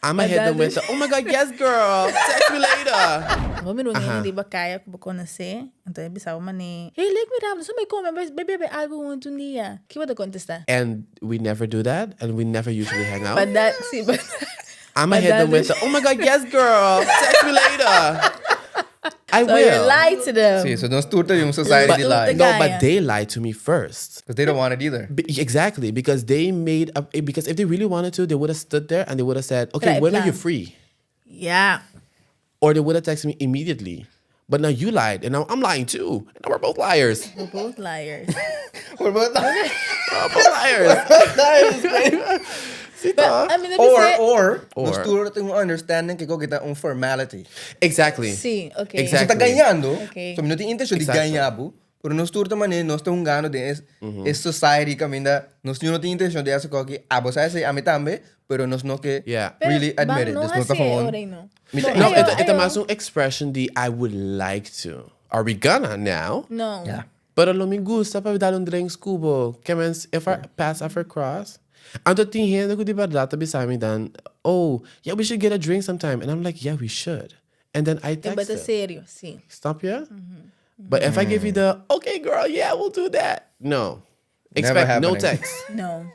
I'ma hit them with the, oh my God, yes, girl. Text me later. Vamos ngayon, di ba kaya ko conhecer? Então, eu pensava, hey, like me rápido, só me come, bebe algo junto um dia. Que vai contestar? And we never do that, and we never usually hang out. But that, see, but I'ma hit them with the, oh my God, yes, girl. Text me later. I so will. you lie to them. See, so don't turta yung society lie. No, but they lied to me first. Because they don't want it either. Exactly, because they made up. Because if they really wanted to, they would have stood there and they would have said, "Okay, Right, when are plan. you free?" Yeah. Or they would have texted me immediately. But now you lied, and now I'm lying too. And now we're both liars. We're both liars. We're both liars. We're both liars. But, I mean, Or nos turta yung understanding que kita un formality. Exactly. Sí, okay. So Exactly. tá ganhando. Okay. So minuto intention de Exactly. ganhar bu. Pero nos turta mané nos tá gano de es society kami da nos não tem intention de essa coque abo sai sei ami tambe, pero nos no que Yeah. really admit it. No, Nos tá falando. no. No, Ayo. it's más un expression de I would like to. Are we gonna now? No. Yeah. Pero lo me gusta para dar drinks kubo. Kemens, if I pass after cross. Anto tinhendo ko di ba data beside me dan, oh, yeah, we should get a drink sometime. And I'm like, yeah, we should. And then I text But her. sério, sim. Stop ya? But if I give you the, okay, girl, yeah, we'll do that. No. Expect no happening. text. No.